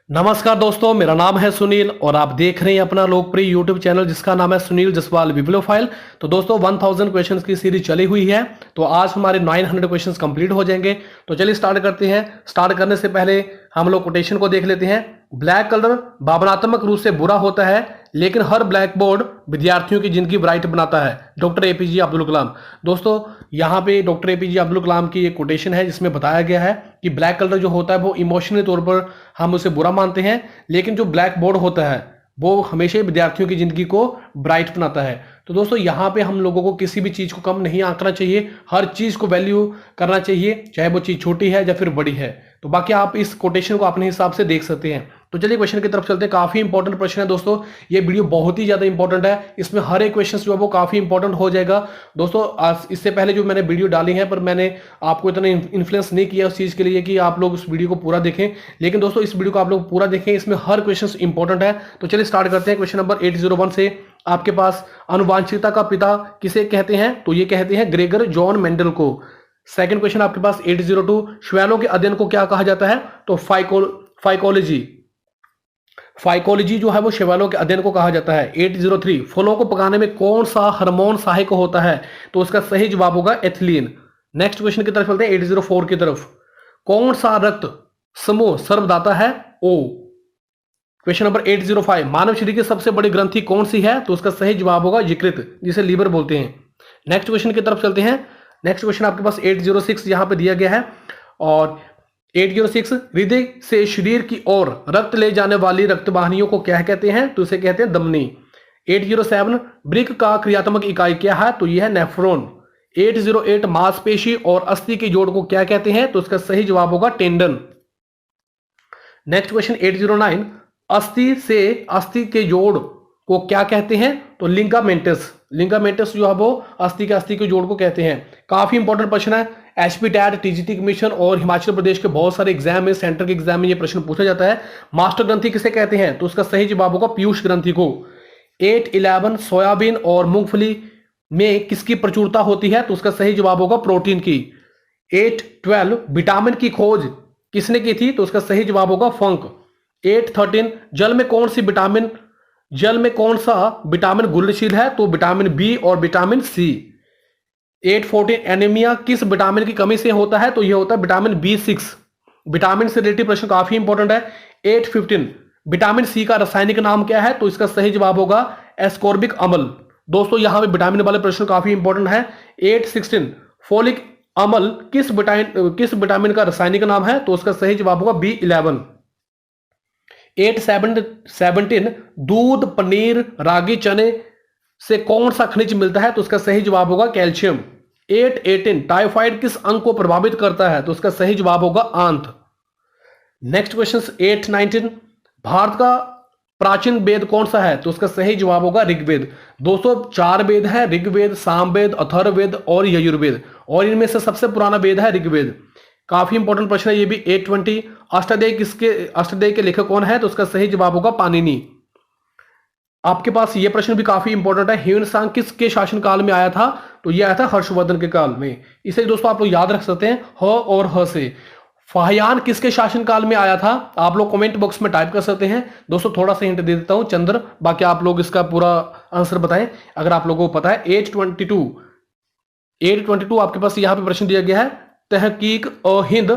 नमस्कार दोस्तों, मेरा नाम है सुनील और आप देख रहे हैं अपना लोकप्रिय यूट्यूब चैनल जिसका नाम है सुनील जसवाल बिब्लियोफाइल। तो दोस्तों 1000 क्वेश्चंस की सीरीज चली हुई है, तो आज हमारे 900 क्वेश्चंस कंप्लीट हो जाएंगे। तो चलिए स्टार्ट करते हैं। स्टार्ट करने से पहले हम लोग कोटेशन को देख लेते हैं। ब्लैक कलर भावनात्मक रूप से बुरा होता है, लेकिन हर ब्लैक बोर्ड विद्यार्थियों की जिंदगी ब्राइट बनाता है। Doctor APJ Abdul Kalam. दोस्तों यहाँ पे डॉक्टर एपीजे अब्दुल कलाम की एक कोटेशन है जिसमें बताया गया है कि ब्लैक कलर जो होता है वो इमोशनली तौर पर हम उसे बुरा मानते हैं, लेकिन जो ब्लैक बोर्ड होता है वो हमेशा ही विद्यार्थियों की जिंदगी को ब्राइट बनाता है। तो दोस्तों यहाँ पे हम लोगों को किसी भी चीज को कम नहीं आंकना चाहिए, हर चीज को वैल्यू करना चाहिए, चाहे वो चीज छोटी है या फिर बड़ी है। तो बाकी आप इस कोटेशन को अपने हिसाब से देख सकते हैं। तो चलिए क्वेश्चन की तरफ चलते हैं। काफी इंपॉर्टेंट प्रश्न है दोस्तों, ये वीडियो बहुत ही ज्यादा इंपॉर्टेंट है, इसमें हर एक क्वेश्चन जो है वो काफी इंपॉर्टेंट हो जाएगा। दोस्तों इससे पहले जो मैंने वीडियो डाली है पर मैंने आपको इतना इन्फ्लुएंस नहीं किया उस चीज के लिए कि आप लोग उस वीडियो को पूरा देखें, लेकिन दोस्तों इस वीडियो को आप लोग पूरा देखें, इसमें हर क्वेश्चन इंपॉर्टेंट है। तो चलिए स्टार्ट करते हैं। क्वेश्चन नंबर 801 से आपके पास आनुवांशिकता का पिता किसे कहते हैं? तो ये कहते हैं ग्रेगर जॉन मेंडल को। सेकंड क्वेश्चन आपके पास 802 शैवालों के अध्ययन को क्या कहा जाता है? तो फाइकोलॉजी। फाइकोलॉजी जो है वो शैवालों के अध्ययन को कहा जाता है। 803 फलों को पकाने में कौन सा हार्मोन सहायक होता है? तो उसका सही जवाब होगा एथिलीन। नेक्स्ट क्वेश्चन की तरफ चलते हैं 804 की तरफ। कौन सा रक्त समूह सर्वदाता है? ओ। क्वेश्चन नंबर 805 मानव शरीर की सबसे बड़ी ग्रंथि कौन सी है? तो उसका सही जवाब होगा यकृत, जिसे लीवर बोलते हैं। नेक्स्ट क्वेश्चन की तरफ चलते हैं। नेक्स्ट क्वेश्चन आपके पास 806 यहां पे दिया गया है, और 806 हृदय से शरीर की ओर रक्त ले जाने वाली रक्तवाहिनियों को क्या कहते हैं? तो इसे कहते हैं धमनी। 807 वृक्क का क्रियात्मक इकाई क्या है? तो यह है नेफ्रॉन। 808 मांसपेशी और अस्थि के जोड़ को क्या कहते हैं? तो इसका सही जवाब होगा टेंडन। नेक्स्ट क्वेश्चन 809 अस्थि से अस्थि के जोड़ को क्या कहते हैं? तो लिंगामेंटस। लिंगामेंटस जो है वो अस्थि के जोड़ को कहते हैं। काफी इंपॉर्टेंट प्रश्न है। एचपीटैट, टीजीटी कमीशन और हिमाचल प्रदेश के बहुत सारे एग्जाम में, सेंटर के एग्जाम में ये प्रश्न पूछा जाता है। मास्टर ग्रंथि किसे कहते हैं? तो उसका सही जवाब होगा पीयूष ग्रंथि को। 811 सोयाबीन और मूंगफली में किसकी प्रचुरता होती है? तो उसका सही जवाब होगा प्रोटीन की। 812 विटामिन की खोज किसने की थी? तो उसका सही जवाब होगा फंक। 813 जल में कौन सा विटामिन घुलनशील है? तो विटामिन बी और विटामिन सी। 814 एनीमिया किस विटामिन की कमी से होता है? तो यह होता है विटामिन B6। विटामिन से रिलेटेड प्रश्न काफी इंपॉर्टेंट है। 815 विटामिन सी का रासायनिक नाम क्या है? तो इसका सही जवाब होगा एस्कॉर्बिक अम्ल। दोस्तों यहां पे विटामिन वाले प्रश्न काफी इंपॉर्टेंट है। 816 फोलिक अम्ल किस विटामिन का रासायनिक नाम है? तो उसका सही जवाब होगा B11। 817 दूध, पनीर, रागी, चने से कौन सा खनिज मिलता है? तो उसका सही जवाब होगा कैल्शियम। 818 टाइफाइड किस अंग को प्रभावित करता है? तो उसका सही जवाब होगा आंत। नेक्स्ट क्वेश्चन 819 भारत का प्राचीन वेद कौन सा है? तो उसका सही जवाब होगा ऋग्वेद। दोस्तों 4 वेद है, ऋग्वेद, सामवेद, अथर्ववेद और यजुर्वेद, और इनमें से सबसे पुराना वेद है ऋग्वेद। काफी इंपॉर्टेंट प्रश्न है ये भी। 820 अष्टाध्यायी के लेखक कौन है? तो उसका सही जवाब होगा पाणिनि। आपके पास ये प्रश्न भी काफी इंपॉर्टेंट है। ह्यून सांग किसके शासनकाल में आया था? तो ये आया था हर्षवर्धन के काल में। इसे दोस्तों आप लोग याद रख सकते हैं ह और ह से। फाहियान किसके शासनकाल में आया था? आप लोग कमेंट बॉक्स में टाइप कर सकते हैं। दोस्तों थोड़ा सा हिंट दे देता हूं, चंद्र, बाकी आप लोग इसका पूरा आंसर बताएं अगर आप लोगों को पता है। 822 आपके पास यहां पे प्रश्न दिया गया है, तहकीक हिंद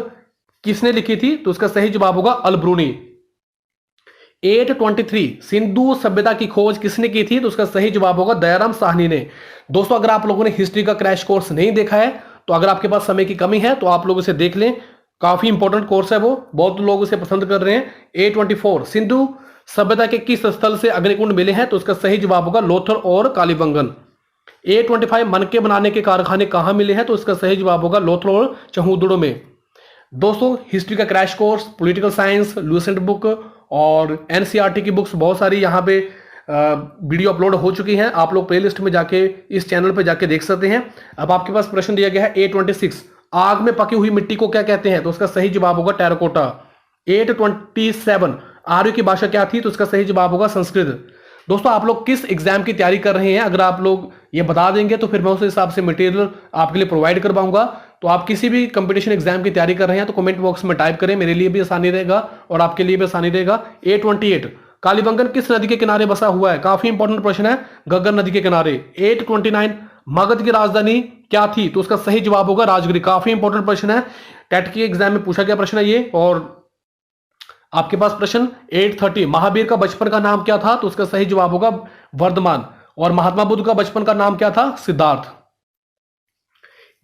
किसने लिखी थी? तो उसका सही जवाब होगा अलब्रूनी। 823 सिंधु सभ्यता की खोज किसने की थी? तो उसका सही जवाब होगा दयाराम साहनी ने। दोस्तों अगर आप लोगों ने हिस्ट्री का क्रैश कोर्स नहीं देखा है, तो अगर आपके पास समय की कमी है तो आप लोग इसे देख लें, काफी इंपॉर्टेंट कोर्स है वो, बहुत लोग इसे पसंद कर रहे हैं। 824 सिंधु सभ्यता के किस स्थल से अग्निकुंड मिले हैं? तो उसका सही जवाब होगा लोथल और कालीबंगन। 825 मनके बनाने के कारखाने कहां मिले हैं? तो इसका सही जवाब होगा लोथल और चहूदुड़ो में। दोस्तों हिस्ट्री का crash course, political science, Lucent book और एनसीईआरटी की बुक्स बहुत सारी यहाँ पे वीडियो अपलोड हो चुकी हैं। आप लोग प्लेलिस्ट में जाके इस चैनल पे जाके देख सकते हैं। अब आपके पास प्रश्न दिया गया है 826 आग में पकी हुई मिट्टी को क्या कहते हैं? तो उसका सही जवाब होगा टेराकोटा। 827 आर्य की भाषा क्या थी? तो उसका सही जवाब होगा संस्कृत। दोस्तों आप लोग किस एग्जाम की तैयारी कर रहे हैं, अगर आप लोग ये बता देंगे तो फिर मैं उस हिसाब से मटेरियल आपके लिए प्रोवाइड कर पाऊंगा। तो आप किसी भी कंपटीशन एग्जाम की तैयारी कर रहे हैं तो कमेंट बॉक्स में टाइप करें, मेरे लिए भी आसानी रहेगा और आपके लिए भी आसानी रहेगा। A28 कालीबंगन किस नदी के किनारे बसा हुआ है? काफी इंपॉर्टेंट प्रश्न है, गग्गर नदी के किनारे। 829 मगध की राजधानी क्या थी? तो उसका सही जवाब होगा राजगिरी। काफी इंपॉर्टेंट प्रश्न है, टेट के एग्जाम में पूछा गया प्रश्न है ये। और आपके पास प्रश्न 830 महावीर का बचपन का नाम क्या था? तो उसका सही जवाब होगा वर्धमान। और महात्मा बुद्ध का बचपन का नाम क्या था? सिद्धार्थ।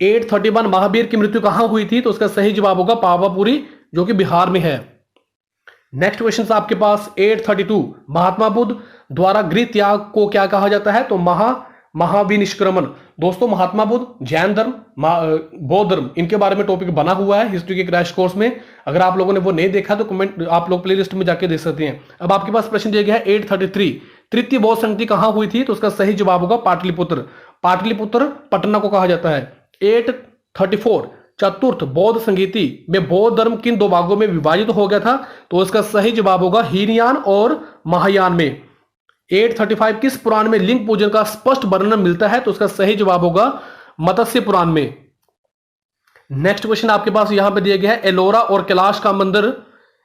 831 महावीर की मृत्यु कहां हुई थी? तो उसका सही जवाब होगा पावापुरी, जो कि बिहार में है। नेक्स्ट क्वेश्चन आपके पास 832 महात्मा बुद्ध द्वारा गृह त्याग को क्या कहा जाता है? तो महाविनिष्क्रमण। दोस्तों महात्मा बुद्ध, जैन धर्म, बौद्ध धर्म, इनके बारे में टॉपिक बना हुआ है हिस्ट्री के क्रैश कोर्स में। अगर आप लोगों ने वो नहीं देखा तो कमेंट आप लोग प्लेलिस्ट में जाके देख सकते हैं। अब आपके पास प्रश्न दिया गया है 833 तृतीय बौद्ध संगति कहां हुई थी? तो उसका सही जवाब होगा पाटलिपुत्र। पाटलिपुत्र पटना को कहा जाता है। 834 चतुर्थ बौद्ध संगीति में बौद्ध धर्म किन दो भागों में विभाजित हो गया था? तो इसका सही जवाब होगा हीनयान और महायान में। 835 किस पुराण में लिंग पूजन का स्पष्ट वर्णन मिलता है? तो उसका सही जवाब होगा मत्स्य पुराण में। नेक्स्ट क्वेश्चन आपके पास यहां पे दिया गया है एलोरा और कैलाश का मंदिर,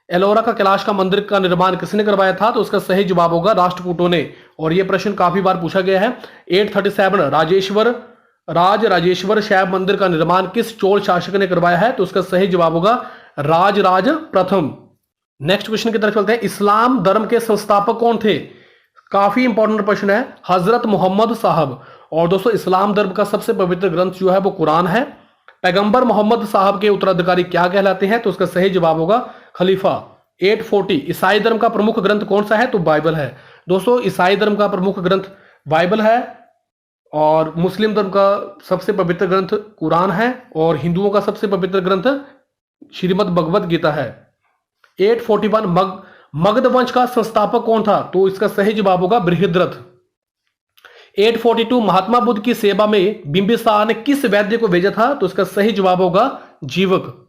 एलोरा का कैलाश का मंदिर का निर्माण किसने करवाया था? तो उसका सही जवाब होगा राष्ट्रकूटों ने। और यह प्रश्न काफी बार पूछा गया है। 837 राजेश्वर शैव मंदिर का निर्माण किस चोल शासक ने करवाया है? तो उसका सही जवाब होगा राजराज प्रथम। नेक्स्ट क्वेश्चन की तरफ चलते हैं, इस्लाम धर्म के संस्थापक कौन थे? काफी इंपॉर्टेंट प्रश्न है, हजरत मोहम्मद साहब। और दोस्तों इस्लाम धर्म का सबसे पवित्र ग्रंथ जो है वो कुरान है। पैगंबर मोहम्मद साहब के उत्तराधिकारी क्या कहलाते हैं? तो उसका सही जवाब होगा खलीफा। 840 ईसाई धर्म का प्रमुख ग्रंथ कौन सा है? तो बाइबल है। दोस्तों ईसाई धर्म का प्रमुख ग्रंथ बाइबल है और मुस्लिम धर्म का सबसे पवित्र ग्रंथ कुरान है और हिंदुओं का सबसे पवित्र ग्रंथ श्रीमद् भगवद गीता है। 841 मगध वंश का संस्थापक कौन था? तो इसका सही जवाब होगा बृहद्रथ। 842 महात्मा बुद्ध की सेवा में बिंबिसार ने किस वैद्य को भेजा था? तो इसका सही जवाब होगा जीवक।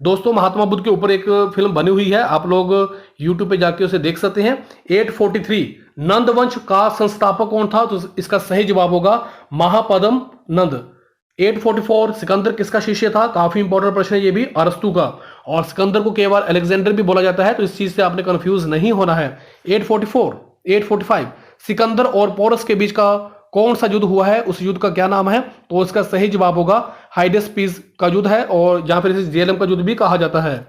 दोस्तों महात्मा बुद्ध के ऊपर एक फिल्म बनी हुई है, आप लोग YouTube पे जाके उसे देख सकते हैं। 843 नंद वंश का संस्थापक कौन था? तो इसका सही जवाब होगा महापद्म नंद। 844 सिकंदर किसका शिष्य था? काफी इंपॉर्टेंट प्रश्न है ये भी, अरस्तु का। और सिकंदर को कई बार अलेक्जेंडर भी बोला जाता है, तो इस चीज से आपने कंफ्यूज नहीं होना है। 845 सिकंदर और पोरस के बीच का कौन सा युद्ध हुआ है? उस युद्ध का क्या नाम है? तो इसका सही जवाब होगा हाइडेस्पीस का युद्ध है, और जहां फिर इसे जेलम का युद्ध भी कहा जाता है।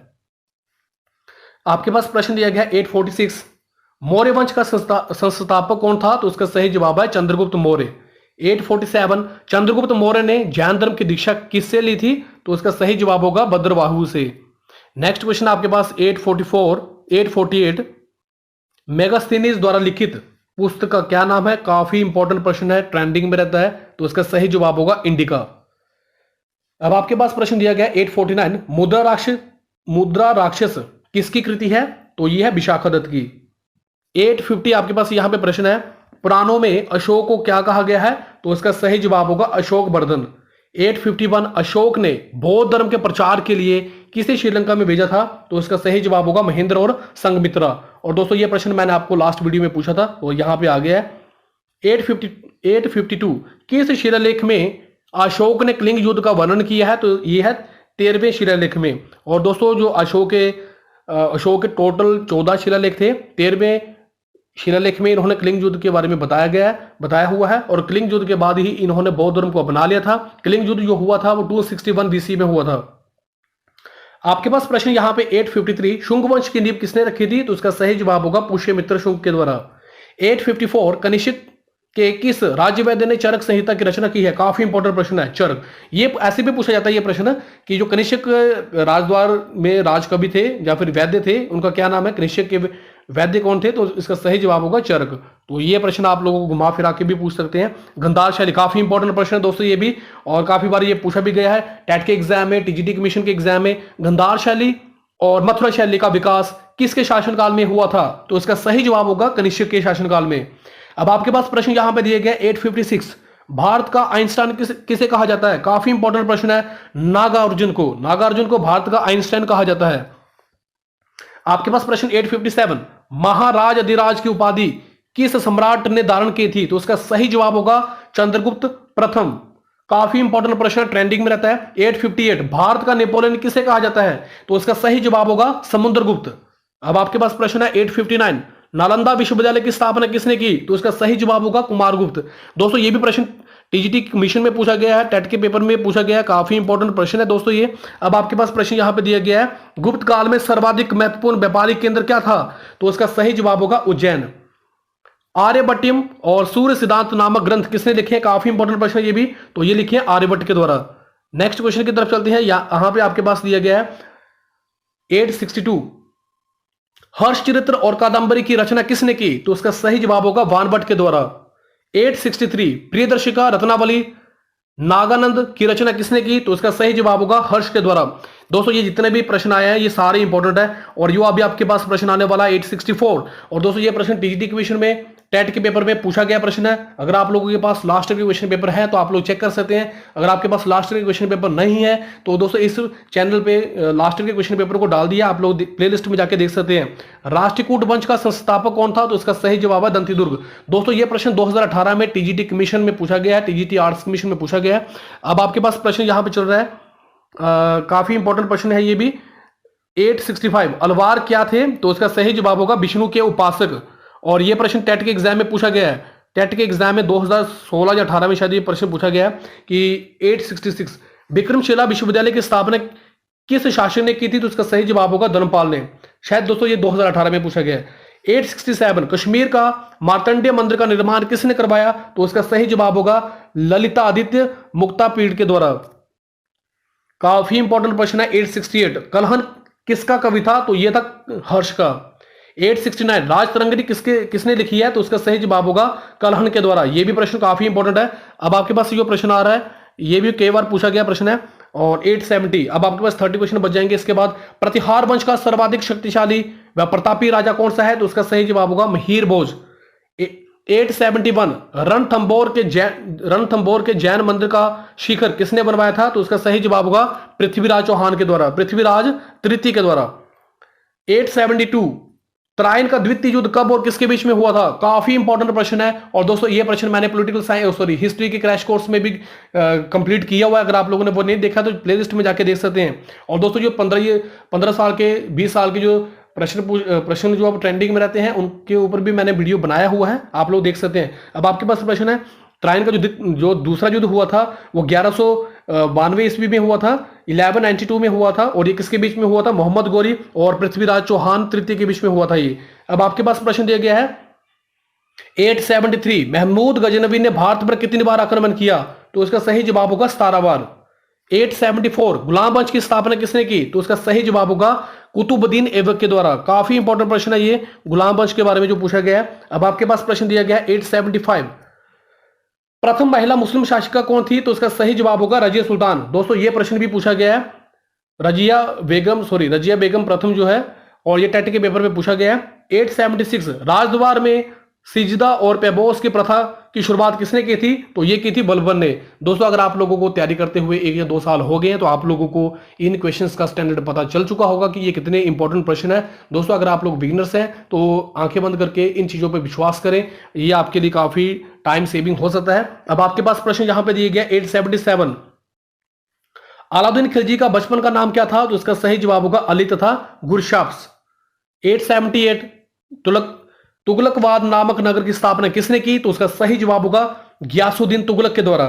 आपके पास प्रश्न दिया गया 846 मौर्य वंश का संस्थापक कौन था? तो उसका सही जवाब है चंद्रगुप्त मौर्य। 847 चंद्रगुप्त मौर्य ने जैन धर्म की दीक्षा किससे ली थी? तो उसका सही जवाब होगा भद्रवाहु से। नेक्स्ट क्वेश्चन आपके पास 848 मेगास्थनीज द्वारा लिखित पुस्तक का क्या नाम है? काफी इंपॉर्टेंट प्रश्न है, ट्रेंडिंग में रहता है, तो इसका सही जवाब होगा इंडिका। अब आपके पास प्रश्न दिया गया 849 मुद्रा राक्षस किसकी कृति है? तो यह है विशाखादत्त की। 850 आपके पास यहां पे प्रश्न है पुराणों में अशोक को क्या कहा गया है? तो इसका सही जवाब होगा अशोक वर्धन। 851 अशोक ने बौद्ध धर्म के प्रचार के लिए किसे श्रीलंका में भेजा था? तो इसका सही जवाब होगा महेंद्र और संघमित्रा। और दोस्तों ये प्रश्न मैंने आपको लास्ट वीडियो में पूछा था, वो यहां पे आ गया है। 852 किस शिलालेख में अशोक ने कलिंग युद्ध का वर्णन किया है? तो यह है 13वें शिलालेख में। और दोस्तों जो अशोक के टोटल 14 शिलालेख थे, 13वें शिलालेख में इन्होंने कलिंग युद्ध के बारे में बताया हुआ है। और कलिंग युद्ध के बाद ही इन्होंने बौद्ध धर्म को अपना लिया था। कलिंग युद्ध जो हुआ था वो 261 BC में हुआ था। आपके पास प्रश्न यहां पे 853 शुंग वंश की नींव किसने रखी थी? तो उसका सही जवाब होगा पुष्यमित्र शुंग के द्वारा। 854 कनिष्क के किस राज्य वैद्य ने चरक संहिता की रचना की है? काफी इंपॉर्टेंट प्रश्न है चरक। ये ऐसे भी पूछा जाता है ये प्रश्न कि जो कनिष्क राजद्वार में राजकवि थे या फिर वैद्य थे, उनका क्या नाम है? कनिष्क के वैद्य कौन थे? तो इसका सही जवाब होगा चरक। तो ये प्रश्न आप लोगों को घुमा फिरा के भी पूछ सकते हैं। गंधार शैली काफी इंपॉर्टेंट प्रश्न है दोस्तों ये भी, और काफी बार ये पूछा भी गया है टेट के एग्जाम में, टीजीटी कमीशन के एग्जाम में। गंधार शैली और मथुरा शैली का विकास किसके शासनकाल में हुआ था? तो इसका सही जवाब होगा कनिष्क के शासनकाल में। अब आपके पास प्रश्न यहां पे दिए गए 856 भारत का आइंस्टाइन किसे कहा जाता है? काफी इंपॉर्टेंट प्रश्न है। नागार्जुन को भारत का आइंस्टाइन कहा जाता है। आपके पास प्रश्न 857 महाराज अधिराज की उपाधि किस सम्राट ने धारण की थी? तो उसका सही जवाब होगा चंद्रगुप्त प्रथम। काफी इंपॉर्टेंट प्रश्न, ट्रेंडिंग में रहता है। 858 भारत का नेपोलियन किसे कहा जाता है? तो इसका सही जवाब होगा समुद्रगुप्त। अब आपके पास प्रश्न है 859 नालंदा विश्वविद्यालय की स्थापना किसने की? तो इसका सही जवाब होगा कुमारगुप्त। दोस्तों ये भी प्रश्न टीजीटी कमीशन में पूछा गया है, टेट के पेपर में पूछा गया है, काफी इंपॉर्टेंट प्रश्न है दोस्तों ये। अब आपके पास प्रश्न यहां पे दिया गया है, गुप्त काल में सर्वाधिक महत्वपूर्ण व्यापारिक केंद्र क्या था? तो इसका सही जवाब होगा उज्जैन। आर्यभट्टियम और सूर्य सिद्धांत नामक ग्रंथ किसने लिखे हैं? काफी इंपॉर्टेंट प्रश्न ये भी, तो ये लिखे हैं आर्यभट्ट के द्वारा। नेक्स्ट क्वेश्चन की तरफ चलते हैं। यहां पे आपके पास दिया गया है 862 हर्षचरित्र और कादंबरी की रचना किसने की? तो इसका सही जवाब होगा वानभट्ट के द्वारा। 863 प्रियदर्शिका रत्नावली नागानंद की रचना किसने की? तो इसका सही जवाब होगा हर्ष के द्वारा। दोस्तों ये जितने भी प्रश्न आए हैं ये सारे इंपॉर्टेंट है, और यो अभी आपके पास प्रश्न आने वाला 864। और दोस्तों ये प्रश्न टीजीटी क्वेश्चन में टेट के पेपर में पूछा गया प्रश्न है। अगर आप लोगों के पास लास्ट ईयर के क्वेश्चन पेपर है तो आप लोग चेक कर सकते हैं। अगर आपके पास लास्ट ईयर के क्वेश्चन पेपर नहीं है तो दोस्तों इस चैनल पे लास्ट ईयर के क्वेश्चन पेपर को डाल दिया, आप लोग प्लेलिस्ट में जाके देख सकते हैं। राष्ट्रकूट वंश का संस्थापक कौन था? तो इसका सही जवाब है दंतीदुर्ग। दोस्तों ये प्रश्न 2018 में टीजीटी कमीशन में पूछा गया है, टीजीटी आर्ट्स कमीशन में पूछा गया है। अब आपके पास प्रश्न यहां पर चल रहा है, काफी इंपॉर्टेंट प्रश्न है ये भी। 865 अलवार क्या थे? तो इसका सही जवाब होगा विष्णु के उपासक। और ये प्रश्न टेट के एग्जाम में पूछा गया है। टेट के एग्जाम में 2016 या 18 में शायद ये प्रश्न पूछा गया है कि 866 विक्रमशिला विश्वविद्यालय की स्थापना किस शासक ने की थी? तो इसका सही जवाब होगा धर्मपाल ने। शायद दोस्तों ये 2018 में पूछा गया है। 867 कश्मीर का मार्तंडेय मंदिर का निर्माण किसने करवाया? तो इसका सही जवाब होगा ललितादित्य मुक्तापीठ के द्वारा। काफी इंपॉर्टेंट प्रश्न है 868 कलहन किसका कवि था? तो ये था हर्ष का। 869 राजतरंगिणी किसने लिखी है? तो उसका सही जवाब होगा कलहन के द्वारा। ये भी प्रश्न काफी इंपॉर्टेंट है। अब आपके पास जो प्रश्न आ रहा है ये भी कई बार पूछा गया प्रश्न है। और 870 अब आपके पास 30 क्वेश्चन बच जाएंगे। इसके बाद प्रतिहार वंश का सर्वाधिक शक्तिशाली व प्रतापी राजा कौन सा है? तो उसका सही जवाब होगा महिर भोज। 871 रणथंबोर के जैन मंदिर का शिखर किसने बनवाया था? तो उसका सही जवाब होगा पृथ्वीराज चौहान के द्वारा, पृथ्वीराज तृतीय के द्वारा। 872 तराइन का द्वितीय युद्ध कब और किसके बीच में हुआ था? काफी इंपॉर्टेंट प्रश्न है। और दोस्तों ये प्रश्न मैंने पॉलिटिकल साइंस हिस्ट्री के क्रैश कोर्स में भी कंप्लीट किया हुआ है। अगर आप लोगों ने वो नहीं देखा तो प्लेलिस्ट में जाके देख सकते हैं। और दोस्तों जो 15 साल के 20 साल के जो प्रश्न जो अब ट्रेंडिंग में रहते हैं उनके ऊपर भी मैंने वीडियो बनाया हुआ है, आप लोग देख सकते हैं। अब आपके पास प्रश्न है तराइन का जो दूसरा युद्ध हुआ था वो 1192 ईस्वी में हुआ था, 1192 में हुआ था। और ये किसके बीच में हुआ था? मोहम्मद गौरी और पृथ्वीराज चौहान तृतीय के बीच में हुआ था ये। अब आपके पास प्रश्न दिया गया है 873 महमूद गजनवी ने भारत पर कितनी बार आक्रमण किया? तो इसका सही जवाब होगा 17 बार। 874 गुलाम वंश की स्थापना किसने की? तो उसका सही जवाब होगा कुतुबुद्दीन ऐबक के द्वारा। काफी इंपॉर्टेंट प्रश्न है ये गुलाम वंश के बारे में जो पूछा गया है। अब आपके पास प्रश्न दिया गया 875 प्रथम महिला मुस्लिम शासिका कौन थी? तो इसका सही जवाब होगा रजिया सुल्तान। दोस्तों ये प्रश्न भी पूछा गया है। रजिया बेगम प्रथम जो है, और ये टेट के पेपर में पूछा गया है। 876 राजद्वार में सिजदा और पैबोस की प्रथा की शुरुआत किसने की थी? तो ये की थी बलबन ने। दोस्तों अगर आप लोगों को तैयारी करते हुए 1 या 2 साल हो गए हैं तो आप लोगों को इन क्वेश्चंस का स्टैंडर्ड पता चल चुका होगा कि ये कितने इंपॉर्टेंट प्रश्न है। दोस्तों अगर आप लोग बिगिनर्स हैं तो आंखें बंद करके इन चीजों पर विश्वास करें, ये आपके लिए काफी टाइम सेविंग हो सकता है। अब आपके पास प्रश्न यहां पर दिए गया 877 अलाउद्दीन खिलजी का बचपन का नाम क्या था? तो इसका सही जवाब होगा अली तथा गुरशाफ्स। 878 तुगलकवाद नामक नगर की स्थापना किसने की? तो उसका सही जवाब होगा गियासुद्दीन तुगलक के द्वारा।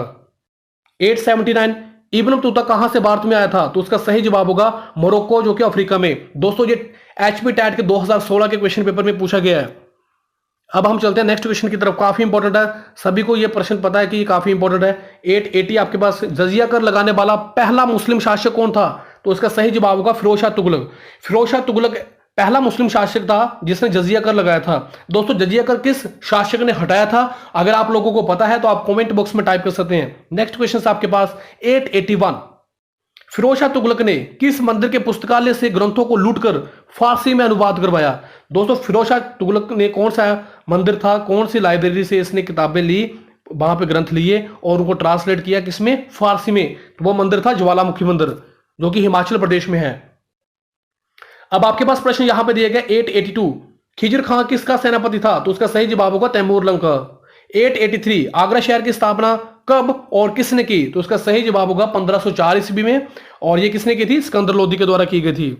879 इब्न बतूता कहां से भारत में आया था? तो उसका सही जवाब होगा मोरक्को जो कि अफ्रीका में। दोस्तों ये एचपी टैट के 2016 के क्वेश्चन पेपर में पूछा गया है। अब हम चलते हैं नेक्स्ट क्वेश्चन की तरफ। काफी इंपॉर्टेंट है, सभी को यह प्रश्न पता है कि ये काफी इंपॉर्टेंट है। 880 आपके पास जजिया कर लगाने वाला पहला मुस्लिम शासक कौन था? तो इसका सही जवाब होगा फिरोज शाह तुगलक। फिरोज शाह तुगलक पहला मुस्लिम शासक था जिसने जजिया कर लगाया था। दोस्तों जजिया कर किस शासक ने हटाया था? अगर आप लोगों को पता है तो आप कमेंट बॉक्स में टाइप कर सकते हैं। नेक्स्ट क्वेश्चन आपके पास 881 फिरोज शाह तुगलक ने किस मंदिर के पुस्तकालय से ग्रंथों को लूटकर फारसी में अनुवाद करवाया? दोस्तों फिरोज शाह तुगलक ने कौन सा मंदिर था, कौन सी लाइब्रेरी से इसने किताबें ली, वहां पे ग्रंथ लिए और उनको ट्रांसलेट किया किसमें? फारसी में। तो वो मंदिर था ज्वालामुखी मंदिर जो कि हिमाचल प्रदेश में है। अब आपके पास प्रश्न यहां पे दिया गया 882 खिजर खां किसका सेनापति था? तो उसका सही जवाब होगा तैमूर लंग का। 883 आगरा शहर की स्थापना कब और किसने की? तो उसका सही जवाब होगा 1504 ईस्वी में, और ये किसने की थी? सिकंदर लोदी के द्वारा की गई थी।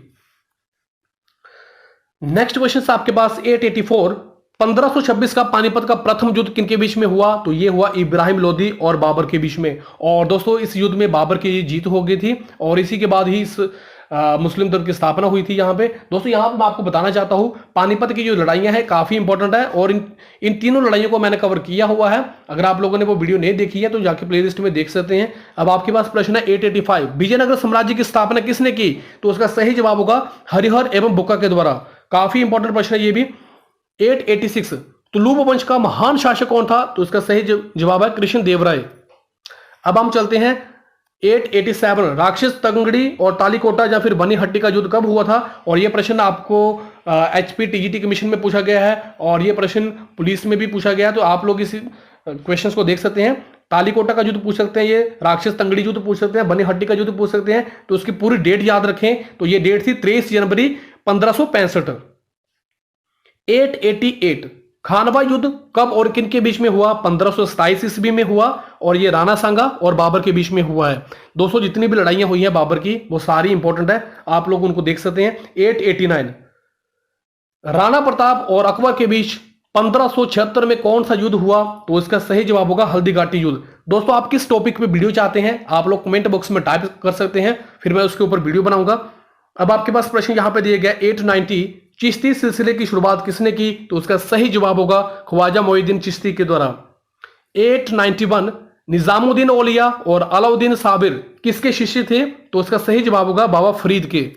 नेक्स्ट क्वेश्चन आपके पास 884, 1526 का पानीपत का प्रथम युद्ध किनके बीच में हुआ? तो ये हुआ इब्राहिम लोदी और बाबर के बीच में। और दोस्तों इस युद्ध में बाबर की जीत हो गई थी, और इसी के बाद ही इस मुस्लिम धर्म की स्थापना हुई थी। यहाँ पे दोस्तों, यहाँ पे मैं आपको बताना चाहता हूँ, पानीपत की जो लड़ाइयाँ हैं काफी इंपॉर्टेंट है, और इन तीनों लड़ाइयों को मैंने कवर किया हुआ है। अगर आप लोगों ने वो वीडियो नहीं देखी है तो जाके प्लेलिस्ट में देख सकते हैं। अब आपके पास प्रश्न है 885, विजयनगर साम्राज्य की स्थापना किसने की? तो उसका सही जवाब होगा हरिहर एवं बुक्का के द्वारा। काफी इंपॉर्टेंट प्रश्न है ये भी। 886, तुलुव वंश का महान शासक कौन था? तो इसका सही जवाब है कृष्ण देव राय। अब हम चलते हैं 887, राक्षस तंगड़ी और तालीकोटा या फिर बनीहट्टी का युद्ध कब हुआ था? और यह प्रश्न आपको HP TGT कमीशन में पूछा गया है, और यह प्रश्न पुलिस में भी पूछा गया है, तो आप लोग इस क्वेश्चंस को देख सकते हैं। तालीकोटा का युद्ध पूछ सकते हैं, ये राक्षस तंगड़ी युद्ध पूछ सकते हैं, बनीहट्टी का युद्ध पूछ सकते हैं। तो उसकी पूरी डेट याद रखें, तो ये डेट थी 23 जनवरी 1565। 888, खानवा युद्ध कब और किन के बीच में हुआ? 1527 ईस्वी में हुआ, और ये राणा सांगा और बाबर के बीच में हुआ है। दोस्तों जितनी भी लड़ाइयां हुई हैं बाबर की, वो सारी इंपॉर्टेंट है, आप लोग उनको देख सकते हैं। 889, राणा प्रताप और अकबर के बीच 1576 में कौन सा युद्ध हुआ? तो इसका सही जवाब होगा हल्दीघाटी युद्ध। दोस्तों आप किस टॉपिक पे वीडियो चाहते हैं, आप लोग कमेंट बॉक्स में टाइप कर सकते हैं, फिर मैं उसके ऊपर वीडियो बनाऊंगा। अब आपके पास प्रश्न यहां पे दिया गया 890, चिश्ती सिलसिले की शुरुआत किसने की? तो उसका सही जवाब होगा ख्वाजा मोइनुद्दीन चिश्ती के द्वारा। 891, निजामुद्दीन औलिया और अलाउद्दीन साबिर किसके शिष्य थे? तो उसका सही जवाब होगा बाबा फरीद के।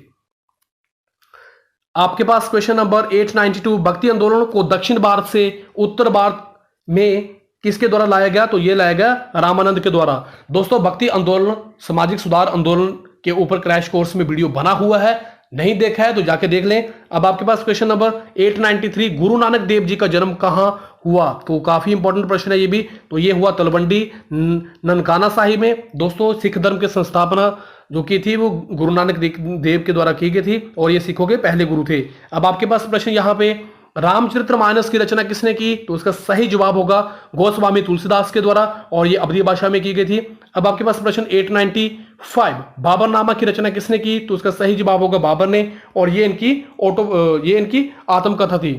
आपके पास क्वेश्चन नंबर 892, भक्ति आंदोलन को दक्षिण भारत से उत्तर भारत में किसके द्वारा लाया गया? तो यह लाया गया रामानंद के द्वारा। दोस्तों भक्ति आंदोलन सामाजिक सुधार आंदोलन के ऊपर क्रैश कोर्स में वीडियो बना हुआ है, नहीं देखा है तो जाके देख लें। अब आपके पास क्वेश्चन नंबर 893, गुरु नानक देव जी का जन्म कहां हुआ? तो काफी इंपॉर्टेंट प्रश्न है ये भी। तो ये हुआ तलवंडी ननकाना साहिब में। दोस्तों सिख धर्म की संस्थापना जो की थी वो गुरु नानक देव के द्वारा की गई थी, और ये सिखों के पहले गुरु थे। अब आपके पास प्रश्न यहाँ पे, रामचरितमानस की रचना किसने की? तो उसका सही जवाब होगा गोस्वामी तुलसीदास के द्वारा, और ये अवधी भाषा में की गई थी। अब आपके पास प्रश्न 895, बाबरनामा की रचना किसने की? तो उसका सही जवाब होगा बाबर ने, और ये इनकी आत्मकथा थी।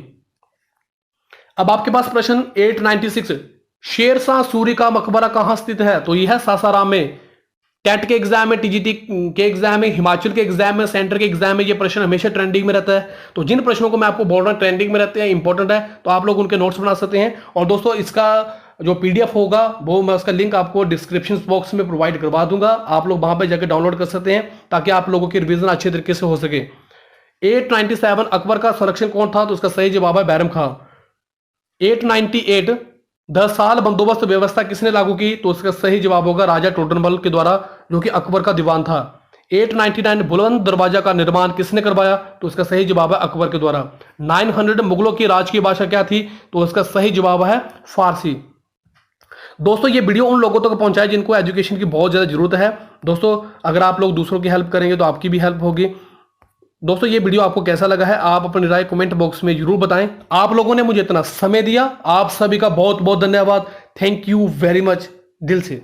अब आपके पास प्रश्न 896, शेरशाह सूरी का मकबरा कहां स्थित है? तो यह है सासाराम में। टेट के एग्जाम में, TGT के एग्जाम में, हिमाचल के एग्जाम में, सेंटर के एग्जाम में ये प्रश्न हमेशा ट्रेंडिंग में रहता है। तो जिन प्रश्नों को मैं आपको बोल रहा हूं ट्रेंडिंग में रहते हैं, इंपॉर्टेंट है, तो आप लोग उनके नोट्स बना सकते हैं। और दोस्तों इसका जो PDF होगा वो मैं उसका लिंक आपको डिस्क्रिप्शन बॉक्स में प्रोवाइड करवा दूंगा, आप लोग वहां पर जाकर डाउनलोड कर सकते हैं, ताकि आप लोगों की रिवीजन अच्छे तरीके से हो सके। 897, अकबर का संरक्षण कौन था? तो उसका सही जवाब है बैरम खां। 898, 10 साल बंदोबस्त व्यवस्था किसने लागू की? तो उसका सही जवाब होगा राजा टोडरमल के द्वारा, जो कि अकबर का दीवान था। 899, बुलंद दरवाजा का निर्माण किसने करवाया? तो उसका सही जवाब है अकबर के द्वारा। 900, मुगलों की राज की भाषा क्या थी? तो उसका सही जवाब है फारसी। दोस्तों ये वीडियो उन लोगों तक पहुंचाए जिनको एजुकेशन की बहुत ज्यादा जरूरत है। दोस्तों अगर आप लोग दूसरों की हेल्प करेंगे तो आपकी भी हेल्प होगी। दोस्तों ये वीडियो आपको कैसा लगा है, आप अपनी राय कमेंट बॉक्स में जरूर बताएं। आप लोगों ने मुझे इतना समय दिया, आप सभी का बहुत बहुत धन्यवाद। थैंक यू वेरी मच दिल से।